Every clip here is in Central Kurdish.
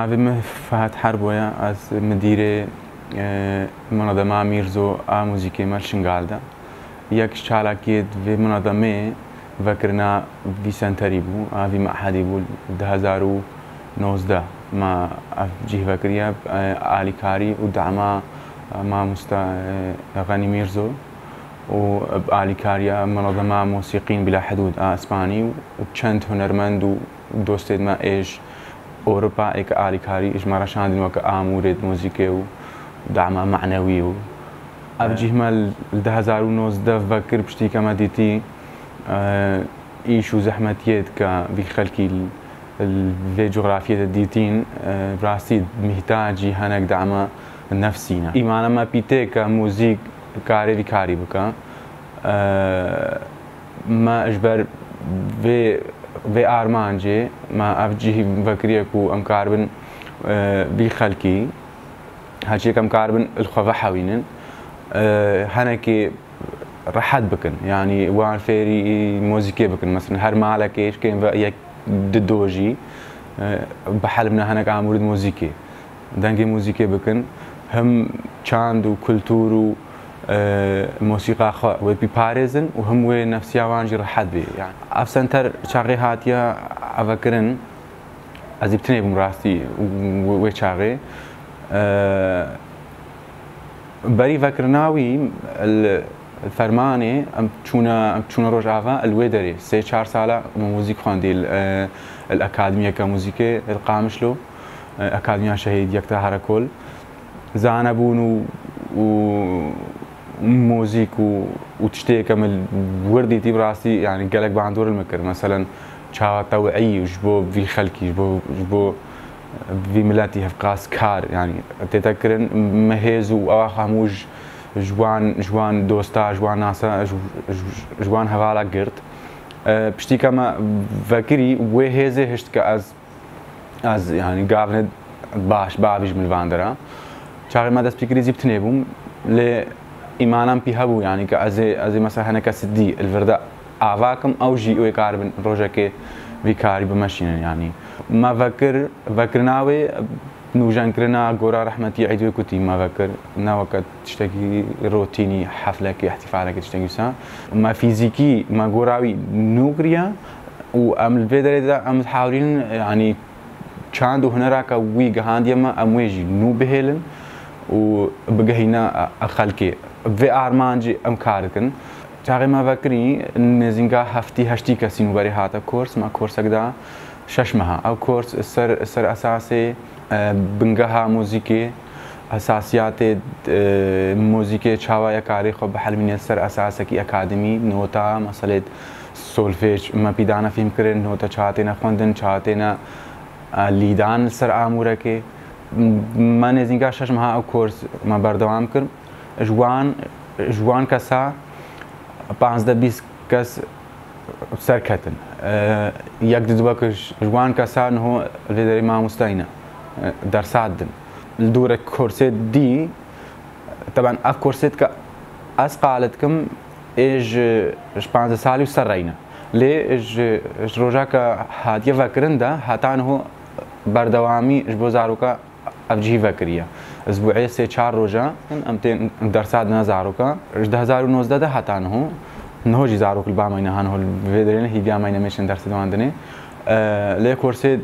ناوی فهد حربويا از مدير منظمة ميرزو موزيكي مرشنغالدا يك شالكيد في منظمة فكرنا في سنتري بو في معهدي بو 2019 ما جيه فكريا آلي كاري ودعما مع غني ميرزو وبآلي كاريا منظمة موسيقيين بلا حدود اسباني وچند هنرمند ودوستيد ما ايش اوروبا ايك آلي كاري ايش مرشاندين وك امورد موسيقي ودعما معنوي ابجيه مال 2019 فكر بشتي كما ديتي ايشو زحمتيت كا بخلكي في جغرافيا ديتين براسي محتاجي هناك دعما نفسينا ايمانا ما بيتيك موزيك كاري كاري بكا ما اجبر في ارمانجي ما افجيه بكريكو ام كاربن بخلكي هادشي كم كاربن الخوفا حوينن هناكي رحت بكن يعني وان فيري موزيكي بكن مثلا هر مالك ايش كاين يك ددوجي بحلبنا هناك عمود موزيكي دنجي موزيكي بكن هم چاند وكولتور موسيقى خو وبي باريزن وهم وي نفسيا وانجي رحت بي يعني اف سنتر شاغي هاتيا افكرن ازيبتني بمراستي وي شاغي بري فكرناوي الفرماني ام تشونا روج افا الويدري سي 4 ساله موزيك خواندي الاكاديميه كموزيكي القامشلو اكاديميه شهيد يكتا هركول زانبون وموزيك وتشتي كمل وردي تي براسي يعني قالك باندور المكر مثلا تشاوا توعي وجبو في خلكي جبو في ملاتي هفقاس كار يعني تذكرن مهيز واخاموج جوان دوستا جوان ناسا جوان هوالا قرت بشتي كما فكري وهيزه هشت كاز يعني قابند باش بابيج من الفاندرا شاغل ما دست بكري زبتني بوم ل ايمانام بيهبو يعني كازي مثلا هنا كسدي الفردا افاكم او جي او كاربن بروجيكي بكاري بمشين يعني ما فكرناوي نوجان كرنا غورا رحمتي عيد كنتي ما فكر نا وقت تشتكي روتيني حفلك احتفالك تشتكي سا ما فيزيكي ما غوراوي نوغريا وام الفيدر ده ام تحاولين يعني چاند هنراك وي غانديا ما امويجي نو بهلن وبقهينا خلكي في ارمانجي ام كاركن تاغي ما فكري نزينغا هفتي هشتي كاسينو بري هاتا كورس ما كورس اكدا ششمها او كورس السر اساسي بنگها موزيكي اساسيات موزيكي چاوا يكاري خو بحل من السر اساسي اكاديمي نوتا مساله سولفيج ما بيدانا فيم كرن نوتا چاتينا خوندن چاتينا ليدان سر اموركي ما نزينگا ششمها او كورس ما بردوام كر جوان كسا 15 كس سركتن يقدر بكش جوان كسان هو الفيدري ما مستينا درسادن الدورة كورسات دي طبعا اف كورسات ك اسقالتكم ايج 15 سالي وسرينا ليه ايج روجاك هاديه فكرندا هاتان هو بردوامي جبو زاروكا افجي فكريه اسبوعي سي 4 روجا امتين درسادنا زاروكا 2019 ده هاتان هو نهوجي زاروك البامينا هان هو الفيدرين هي بيامينا ميشن درس دواندني لي كورسي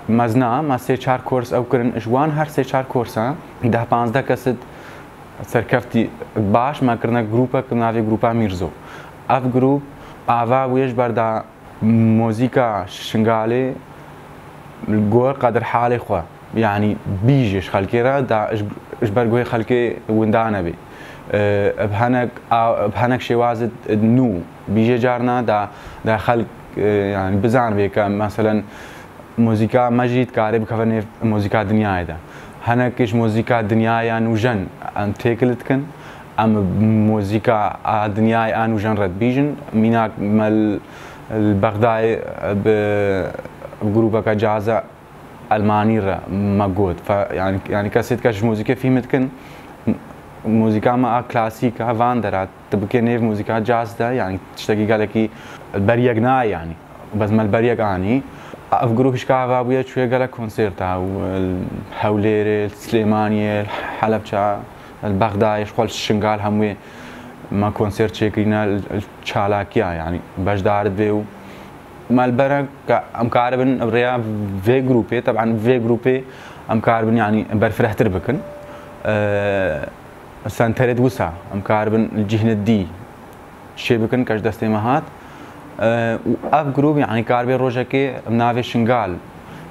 مزنا ما سي 4 كورس او كرن جوان هر سي 4 كورسا ده 15 كسد سركفتي باش ما كرنا جروبا كنا في جروبا ميرزو اف جروب افا ويش بردا موزيكا شنغالي الجور قدر حالي خو يعني بيجيش خلكيرا دا اجبر خلكي وندانا بي بهنك شوازد نو بيجي جارنا دا خلق يعني بزان بيك مثلا موزيكا مجيد كارب كفني موزيكا دنيا دا هنكش موزيكا دنيا يعني وجن ان تيكلتكن ام موزيكا دنيا ان وجن رد بيجن ميناك مال البغداي بجروبك جازا الماني مجود فيعني كاسيت كاش موزيكا فيمتكن موزيكا ما كلاسيكا فاندرات تبكي نيف موزيكا جاز ده يعني تشتكي قالكي البريق نا يعني بس ما البريق اني اف جروب شكا ابويا شويه قال كونسيرت او الحوليري السليمانيه حلبشة البغداد شغل الشنغال هموي ما كونسيرت شكرينا الشالاكيا يعني باش دارت بيو مال برك ام كاربن بريا في جروبي طبعا في جروبي ام كاربن يعني برفرح تربكن سانتريد وسع ام كاربن الجهن الدي شيبكن كاش دستي مهات واف جروب يعني كاربي روجاكي منافي شنغال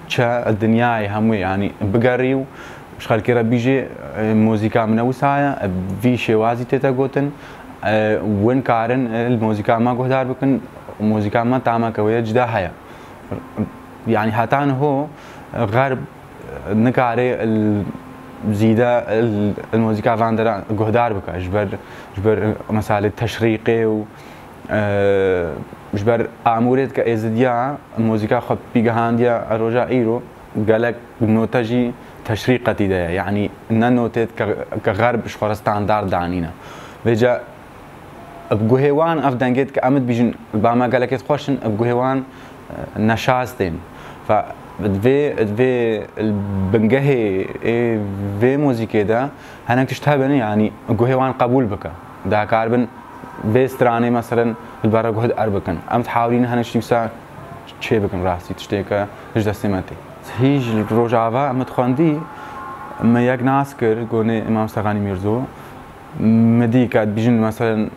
تشا الدنيا هموي يعني بقريو شغل كي ربيجي موسيقى من وسايا في شوازي تيتا قوتن وين كارن الموسيقى ما قهدار بكن موسيقى ما تعمل كويه جدا حيا يعني حتى هو غرب نكاري زيدا الموسيقى فاندرا قهدار بك جبر مسائل تشريقي و جبر اموريت كازديا الموسيقى خب بيغانديا روجا ايرو قالك نوتاجي تشريقتي ده يعني ان نوتات كغرب شخور ستاندارد عنينا بيجا بقهوان افدانجيت كامد بيجن باما قالك يتخوشن بقهوان نشاستين ف في البنجهي في موسيقى ده هناك تشتهبني يعني قهوان قبول بك ده كاربن في ستراني مثلا البرا قهد اربكن ام تحاولين هنشتي سا شي بكن راسي تشتيكا جدا سماتي هيج روجافا متخوندي ما ياك ناسكر قوني امام سغاني ميرزو مديكا بيجن مثلا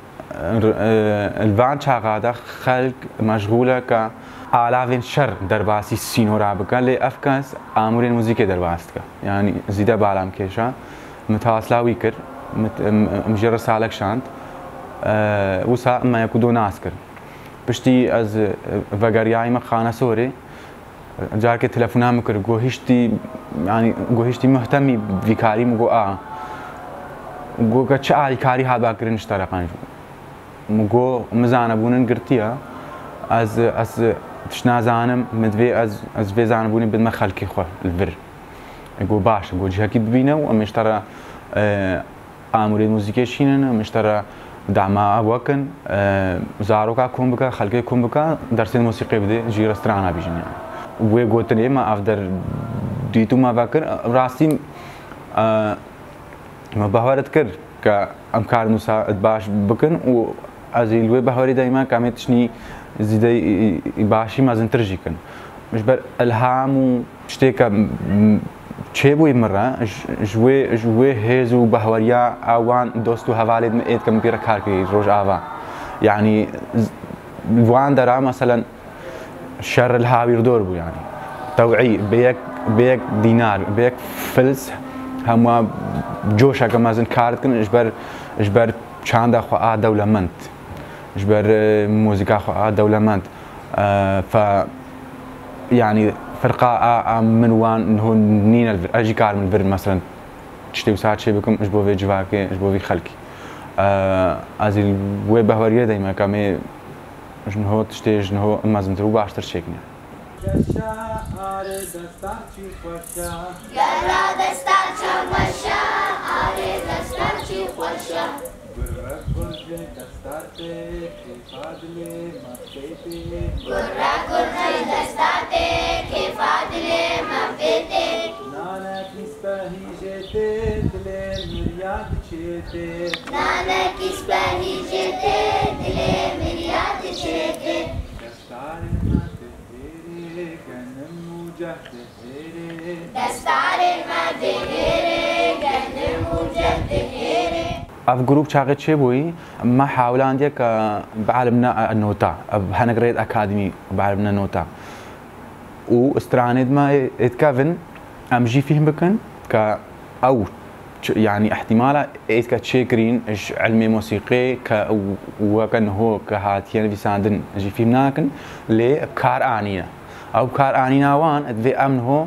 الفان شاغادا خلق مشغوله ك آلافين شر درباسي سينورا بكا لي افكاس امورين موسيقى درباستك يعني زيدا بالام كيشا متواصلا ويكر مجرد سالك شانت وسا ما يكودو ناسكر بشتي از فقرياي مخانه سوري جارك تلفونها مكر جوهشتي يعني جوهشتي مهتمي بكاري مجو مجو كتشعالي كاري هذا كرين اشترقان مجو مزانه بونن قرتيها از تشنا زانم مدفي از في زانبوني بد ما خلكي خو الفر جو باش جو جهكي ببينه ومشترى اموري موسيقى شيننا مشترى دعما وكن زاروكا كومبكا خلقي كومبكا درس الموسيقى بدي جي رسترانا بيجن يعني وي قوتني ما افدر ديتو ما فاكر راسي ما بهورت كر كامكار نوسا باش بكن و ازي الوي بهوري دايما كامتشني زيدا باشي ما زنترجيكن مش بر الهام وشتيكا تشيبوي مرة جوي هيزو بهوريا اوان دوستو هوالد مئت كم بيرا كاركي روج آوا يعني وان درا مثلا شر الهاوي ردور بو يعني توعي بيك دينار بيك فلس هما جوشا كما زن كارتكن اجبر شاندا خو دولمنت اجبر موسيقى خو دولمنت ف يعني فرقة من وان انه نينا اجي كار من الفيرن مثلا تشتي وساعات شي بكم اجبو في جواكي اجبو في خلقي ازي وي بهوريه دايما كامي جنهو تشتي جنهو ما زنترو باشتر شيكني اف جروب شاغت شيبوي ما حاولان ديك بعلمنا النوتا بهنقريد اكاديمي بعلمنا نوتا واستراند ما اتكافن امجي فيهم بكن ك او يعني احتمالا ايت كتشيكرين علمي موسيقي ك وكان هو كهاتين في ساندن جي فيهم ناكن لي كار انينا او كار انينا وان ادفي امن هو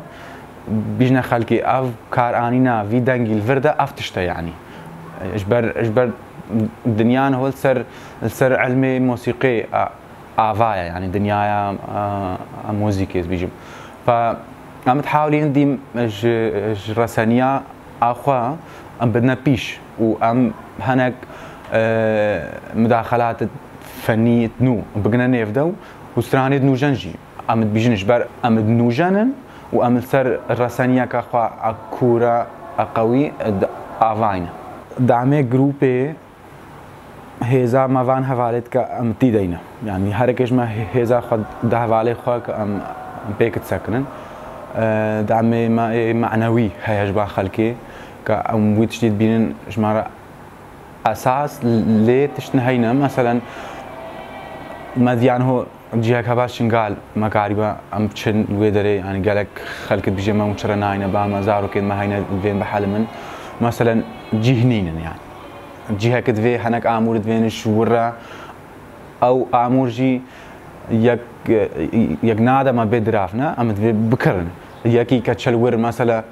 بيجنا خلقي اف كار انينا في دنجي الفرده افتشتا يعني اجبر الدنيا هو السر علمي موسيقي افايا يعني دنيا موسيقي بيجم ف عم تحاولين دي رسانيا اخوا ام بدنا بيش وام هناك مداخلات فنيه نو بقنا نفدو وستراني نو جنجي أمد بيجنش بر أمد نوجانن وأمد سر الرسانية كخوا كورة قوي آفاين دعمي جروبي هزا ما فان هفالت كأمتي دينا يعني هركش ما هزا خد ده هفالي خوا كأم بيك تسكنن دعمي معنوي هيج با خلقي كأم ويتشتيد بينن جمارة أساس ليه تشتنهينا مثلا مديان هو جهة كبار شنقال مقاربة أم تشن الويدري يعني قالك خلقت بجمع مشرنا هينا باما زارو كين ما هينا فين بحال من مثلا جهنين يعني جهة كدفي هناك آمور دفين شورا أو آمور جي يك نادا ما بدرافنا أم دفي بكرن يكي كتشلور مثلا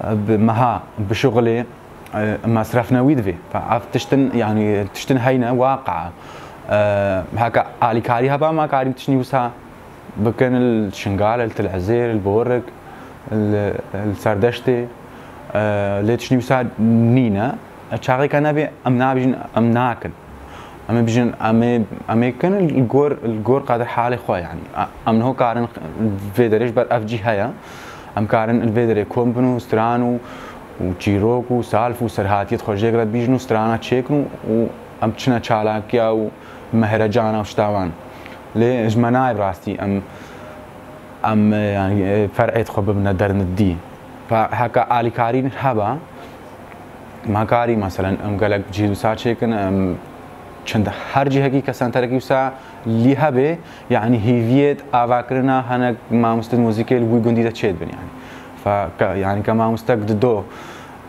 بمها بشغلي مصرفنا ويدفي فافتشتن يعني تشتن هينا واقعة هكا علي كاري هبا ما كاري تشنيوسها بكن الشنغال التلعزير البورك السردشتي اللي تشنيوسها نينا اتشاغي كان بي ام ناكن ام بيجن ام كان الجور قادر حالي خو يعني ام هو كارن فيدريش بر اف جي هيا ام كارن الفيدري كومبنو سترانو وجيروكو سالفو سرهاتيت خوجيغرات بيجنو سترانا تشيكنو وام تشنا تشالاكيا ومهرجانا وشتاوان لي جمناي براستي ام يعني فرعت خو بمنا درن الدي فهكا الي كارين هبا ما كاري مثلا ام قالك جيدو ساتشيكن ام چند هر جهه کی کسان ترکی وسا لی هبه يعني هيفيت افاكرنا هناك ما مستد موزيكال وي گوندي دا تشيد بن يعني ف يعني كما مستقد دو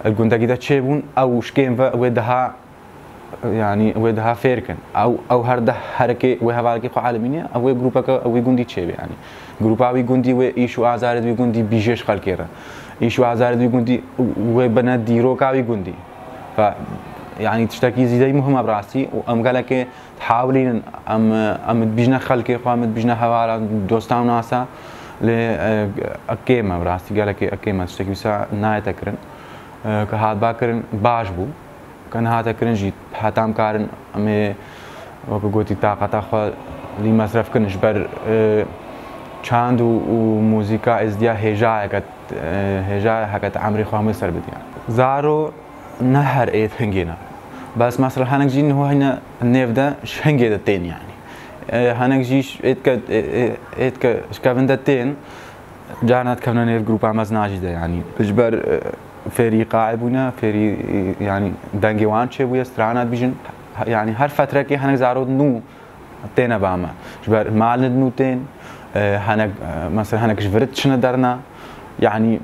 الگوندگی دا تشيبون او شكين ودها يعني ودها فيركن او هر ده حركه و هوالكي خو عالمينه او جروبك او گوندي تشيب يعني جروبا وي گوندي و ايشو ازارد وي گوندي بيجش خلكيرا ايشو ازارد وي گوندي و بنا ديرو كا وي گوندي ف يعني تشتكي زي مهمة براسي وام قالك تحاولين ام بيجنا خلقي قامت بيجنا هوالا دوستان ناسا ل اكيما براسي قالك اكيما تشتكي سا ناي تكرن كهاد باكرن باجبو كان هذا كرن جيت حتام كارن ام وقوتي طاقه خو لي مصرف كنش بر چاند و موزيكا ازديا هجا حكت عمري خو مصر بدي زارو نهر ايت هنجينا بس مثلا هنك جين هو هنا النيف ده شهنجي دتين يعني هنك جيش ايت شكافن دتين جانت كنا نيف جروب عمزناجي ده يعني بجبر فري قاعبونا فري يعني دنجي وانشي ويا سترانات بيجن يعني هر فترة كي هنك زارو نو تينا باما جبر مال نو تين هنك مثلا هنك جبرت شنا درنا يعني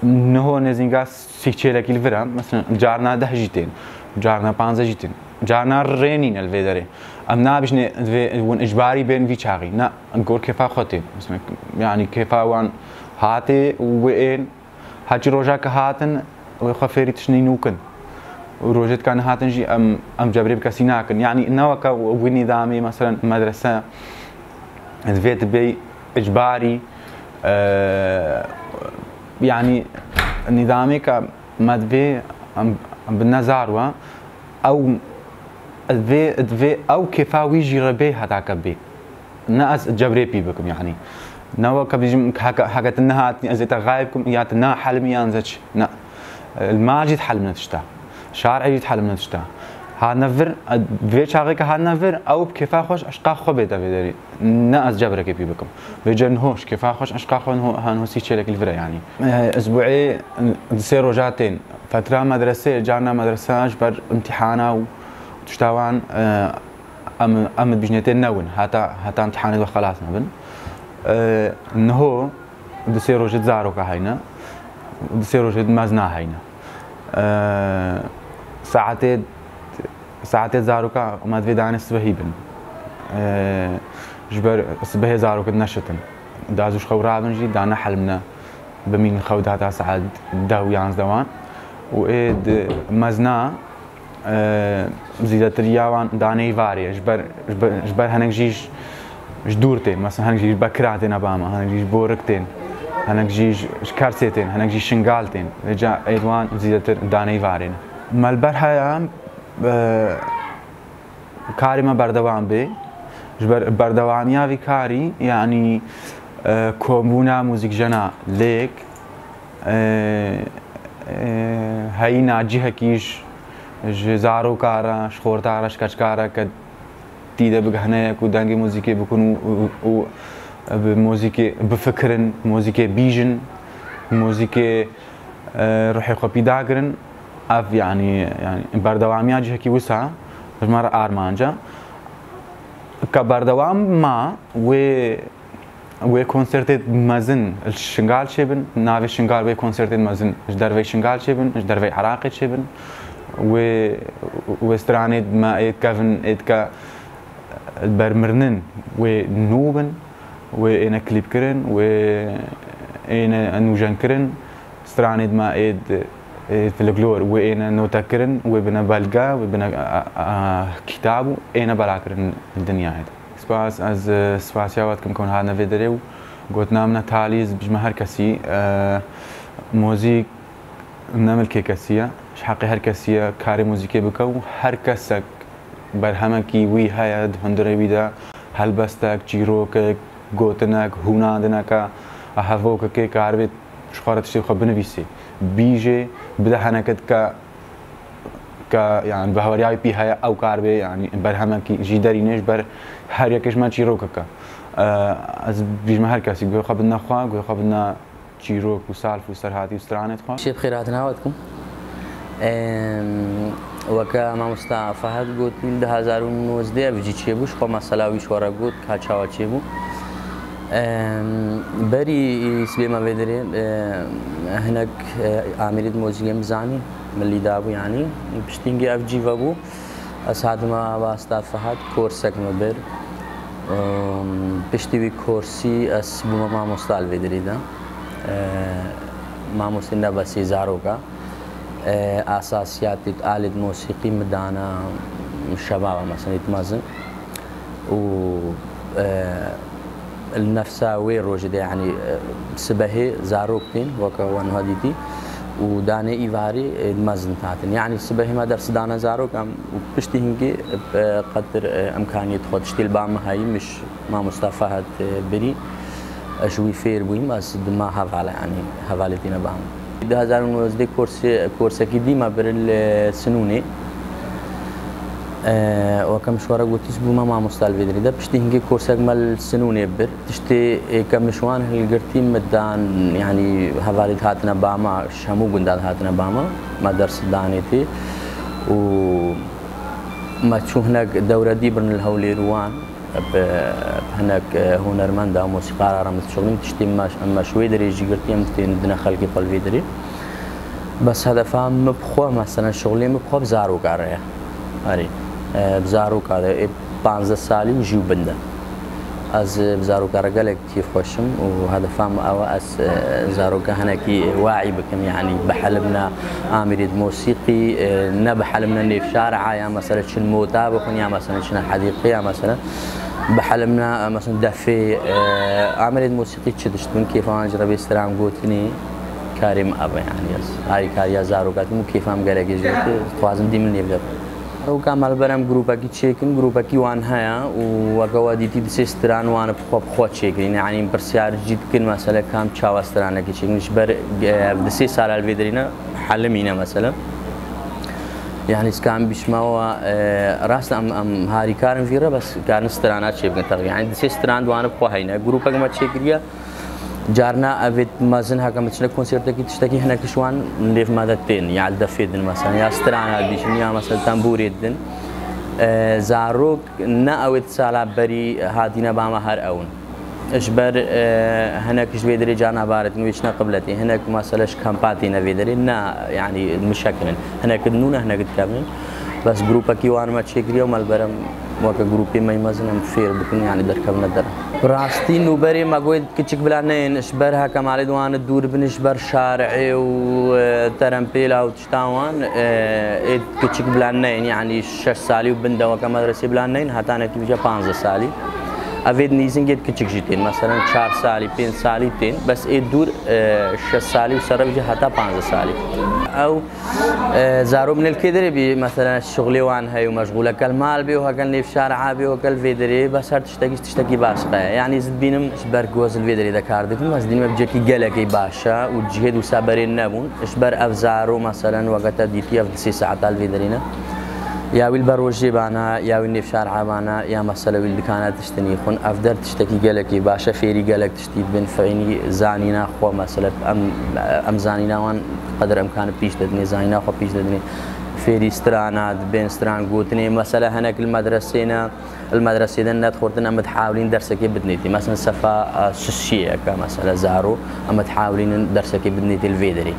نهو نزینگاس سیچه لکی الفرام مثلا جارنا 10 جيتين جارنا 15 جيتين جارنا رينين الفيدري ام نابش ون اجباري بين في شاغي نا نقول كيف اخوتين مثلا يعني كيف وان هاتي وين هاجي روجاك هاتن وخفيري تشنينوكن وروجت كان هاتن جي ام جبري بكاسيناكن يعني نوكا ونظامي مثلا مدرسه الفيت بي اجباري يعني نظامي كمدفي بالنزاروا او دفي او كيفاوي جربي هذاك بي ناس جبري بي بكم يعني نوا كبيجم حاجه انها ازيت غايبكم ياتنا حلم يانزش نا الماجد حلم نتشتا شارع يجي حلم نتشتا هانفر في شاغك هانفر او بكيفا خوش اشقا خو بيتا فيدري ناس جبرك بي بكم بيجن هوش كيفا خوش اشقا خو هان هوسي تشيلك الفرا يعني اسبوعي نصير روجاتين فتره مدرسه جانا مدرسه جبر امتحانه وتشتاوان ام بجنتين نون حتى امتحانات وخلاص نبن انه دسيرو جد زارو كهينا دسيرو جد مازنا هينا ساعتين زاروكا وما تفيد عن السبهيبن جبر السبهي زاروك نشتن دازوش خورابن جي دانا حلمنا بمين الخود هاتا سعد داو يانز دوان وإيد مزنا زيادة رياوان داني فاري جبر هنك جيش جدورتين مثلا هنك جيش بكراتين أباما هنك جيش بوركتين هنك جيش كارسيتين هنك جيش شنغالتين رجع ايدوان زيادة داني فارين مالبر هايام كاري ما بردوان بي جبر بردوانيا في كاري يعني كومونا موزيك جنا ليك هاي ناجيها كيش جزارو كارا شخورتارا شكاشكارا كد تيدا بجهنا كودانجي موزيكي بكونوا و بموزيكي بفكرن موزيكي بيجن موزيكي روحي خبي داغرن اف يعني بردوامي اجي هكي وسع مرة ارمانجا كبردوام ما و كونسرت مازن الشنغال شبن نافي الشنغال و كونسرت مازن جدرفي شنغال شبن جدرفي عراقي شبن و استرانيد ما ايد كافن ايد كا برمرنن و نوبن و انا كليب كرن و انا نوجان كرن استرانيد ما ايد في الجلور و انا نوتا كرن و بنا بلغا و بنا كتابو انا بلاكرن الدنيا هيدا سپاس از سپاسیاواتكم كون هذا فيديو قلت نامنا تاليز بجمع هر كسي موزيك نعمل كي كسية حقي هر كسية كاري موزيكي بكو هر كسك برهمكي وي هايد هندري بيدا هلبستك جيروكك قوتنك هونادنك هفوك كي كاربت شخارة تشتي خبنا بيسي بيجي بدا هنكت يعني بهورياي بي هيا او كاربي يعني برهمكي جيدارينش بر هر يكش ما جيروكك از بيجمع هر كسي قوي خبنا خوا قوي خبنا جيروك وسالف وسرهاتي وسترانت خوا شي بخيرات ناوتكم وكا ما مستا فهد قلت من 2019 بيجي تشيبوش خو مسلاوي شورا قلت كاتشاوا تشيبو بري سليما فيدري هناك عاملة موزيك مزاني من اللي دابو يعني بشتينجي اف جي فابو اسعد ما باستاذ فهد كورسك مبر بشتوي كورسي اس بما مستال فيدري دا ما مستندا بس زاروكا اساسيات آلة موسيقي مدانا شباب مثلا يتمازن و النفساوي روجدي يعني سبهي زاروكتين وكوان هاديتي وداني ايفاري مازن تاعتن يعني سبهي ما درس دانا زاروك وبشتي هنجي بقدر امكانيه خود شتيل بام هاي مش ما مصطفى هاد بري شوي فير بويم بس ما هفعل يعني هفعلتينا بام 2019 كورس ديما بر السنوني وكم شوارا قلت اسبوع ما مستال فيدري ده بشتي هنجي كورس مال السنوني بر تشتي كم شوان القرتين مدان يعني هفاليت هاتنا باما شامو قندال هاتنا باما ما درس دانيتي و ما تشوف هناك دورة دي برن الهولي روان هناك هنرمندا موسيقار رمز شغلين تشتي ما شوي دري يجي قرتين متين دنا خلقي قل فيدري بس هذا فهم مبخوا مثلا شغلي مبخوا بزارو كاريا هاري بزاروك هذا 15 سالي وجيو بندا از بزاروك رجالك كيف خوشم وهذا فهم او اس زاروك هناكي واعي بكم يعني بحلمنا عامل موسيقي نبحلمنا اللي في شارع يا مثلا شن موتا بكون يا مثلا شن حديقه مثلا بحلمنا مثلا دفي عامل موسيقي تشدشتون كيف انا جربي استرام قوتني كريم ابا يعني هاي كاريا زاروكات مو كيف ام قالك يجي توازن دي من يبدا روكا مال برام جروبا كي تشيكن جروبا كي وان هيا وقواديتي دسيستران وانا بخوب خو تشيكن يعني برسيار جيت كن مثلا كام تشاوستران كي تشيكن شبر دسي سال الفيدرينا حلمينا مثلا يعني سكان بيشماوا راس ام هاري كارن فيرا بس كان استرانات شيكن يعني دسيستران وانا بخو هينا جروبا ما تشيكريا جارنا افيت مازن هكا مثلا كونسيرت كي تشتكي هناك شوان نليف ماذا تين يا الدفيدن مثلا يا استرانا بيشن يا مثلا تنبوريدن زاروك نا اوت سالا بري هادينا باما هر اون اشبر هناك ايش بيدري جانا بارت ويشنا قبلتي هناك مثلا كامباتينا بيدري نا يعني مشاكل هناك نونا هناك كامل بس جروبا كي وان ما تشكريو مال برم وكا جروبي ما يمازن فير بكون يعني دركبنا در راستي نوبري ما قويد كتشك بلانين اشبرها كمالي دوان الدور بنشبر شارعي وترمبيلا وتشتاوان ايد كتشك بلانين يعني 6 سالي وبندا وكا مدرسي بلانين هاتانا تبجا 15 سالي افيد نيزنجيت كتشك جيتين مثلا 4 سالي 5 سالي تين بس يدور 6 سالي وسر بيجي حتى 5 سالي او زارو من الكدري مثلا الشغل وان هي ومشغوله كالمال بي وهكذا في شارع بي وكل فيدري بس هر تشتكي باشقه يعني زد بينم اشبر جوز الفيدري ذا كاردكم بس ديما بجيكي قلقي باشا وجهد وسابرين نبون اشبر افزارو مثلا وقت ديتي في 6 ساعات الفيدرينا يا ويل بروجي بانا يا ويل في شارع بانا يا مثلا ويل كانت تشتني خن افدر تشتكي قلقي باشا فيري قلق تشتي بن فعيني زانينا خو مثلا ام زانينا وان قدر امكان بيش ددني زانينا خو بيش ددني فيري سترانات بين ستران قوتني مثلا هناك المدرسة دنا تخورتنا أم تحاولين درسك بدنيتي مثلا صفا سوسية كمثلا زارو أم تحاولين درسك بدنيتي الفيدري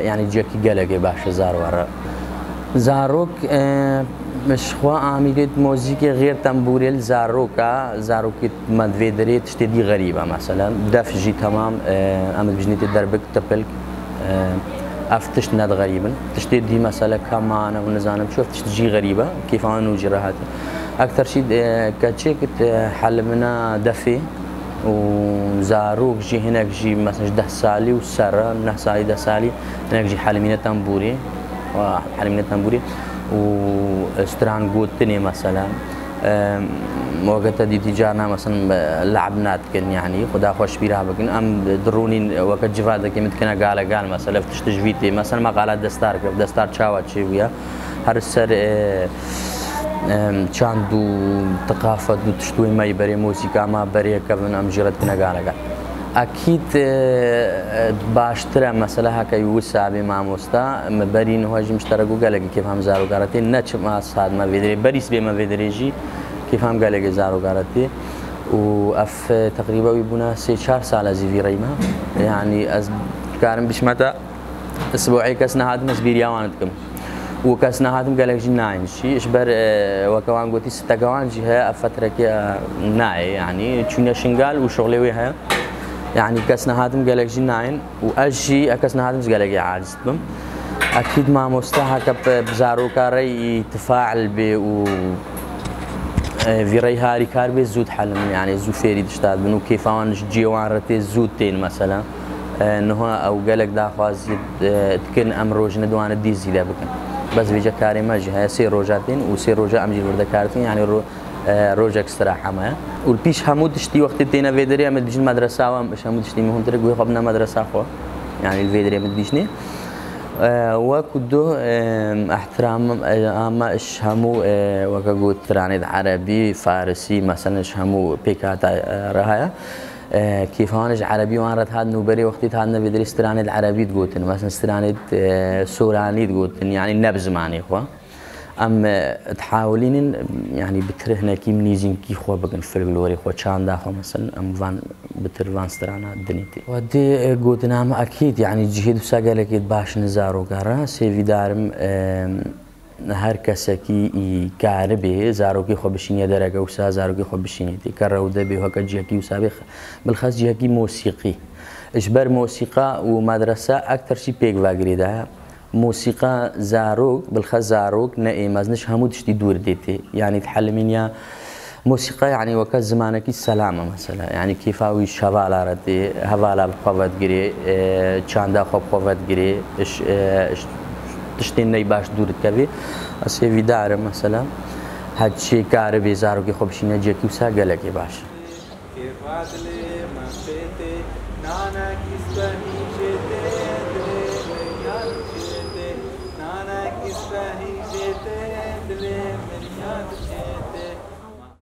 يعني جاكي قلقي باش زارو ورا زاروك مش خوا عملية موسيقى غير تنبوريل زاروك مد فيدري تشتدي غريبة مثلا دفجي تمام أم بجنيتي دربك تبلك افتشت ناد غريبا تشتدي مثلا كمان ونزانم شوف تشتجي غريبه كيف انا وجراحاتي اكثر شيء كاتشيك حل منا دفي وزاروك جي هناك جي مثلا 10 سالي وسره من سالي 10 سالي هناك جي حلمينه تنبوري وستران قوتني مثلا وقت دي تجارنا مثلا لعبنات كن يعني خدا خوش بيرها بكن ام دروني وقت جفاده كي متكنا قال مثلا فتش تجفيتي مثلا ما قالت دستار تشاوات شي ويا هر السر چاندو ثقافه دو تشتوي ما يبري موسيقى ما بري كفن ام جرت كنا قال اكيد باشترى مثلا هكا يوسع بما مستا مبرين هو مشتركوا قال كيف هم زارو قراتي نتش ما صاد ما بيدري بريس بما بيدريجي كيف هم قال لك زارو قراتي واف تقريبا يبونا 4 سال زي في ريما يعني از كارم بشمتا اسبوعي كسنا هاد مسبيريا وانتكم وكسنا هادم قال لك جناين شي اشبر وكوان قوتي 6 كوان جهه فتره كي ناي يعني تشونا شنقال وشغلي ويها يعني كسنا هادم قال لك جناين واجي اكسنا هادم قال لك عاجز بم اكيد ما مستحق بزارو كاري يتفاعل ب و في ريهاري كاربي زود حلم يعني زود فيري تشتاد بنو كيف انا جيوان رتي زودتين مثلا انه او قال لك دا خواز تكن امروج ندوان دي زيدا بكن بس بيجا كاري ما جهه 6 روجاتين و6 روجا امجي ورده كارتين يعني روج اكسترا حما والبيش همود تشتي وقت تينا فيدري ام تجي المدرسه ومش همود تشتي مهم ترك ويخبنا مدرسه خو يعني الفيدري ام تجيشني وكدو احترام اما اش همو وكقول ترانيد عربي فارسي مثلا اش همو بيكات رهايا كيف هانج عربي وانرت هاد نوبري وقتي هادنا فيدري استرانيد عربي تقولن مثلا استرانيد سوراني تقولن يعني نبز معني خو ام تحاولين يعني بترهنا كي منيزين كي خو بقن فلوري خو تشاندا خو مثلا ام فان بترفان سترانا دنيتي ودي قوتنا ما اكيد يعني جهد ساقلك باش نزارو قرا سي دارم هر كسكي كاربي زاروكي خو بشيني درجه وسا زاروكي خو بشيني كروده به هكا جهكي وسابخ بالخاص جهكي موسيقي اجبر موسيقى ومدرسه اكثر شيء بيك واغريدا موسيقى زاروك بالخاص زاروك نايمازنش همو تشتي دور ديتي يعني تحلمين يا موسيقى يعني وقت زمانك السلامه مثلا يعني كيفاوي شبالا ردي هوالا بخوات جري چاندا خوب خوات جري تشتين باش دور كبي اسي فيدار مثلا هادشي كاربي زاروكي خوب شينا جيكي وسا قالكي باش Nana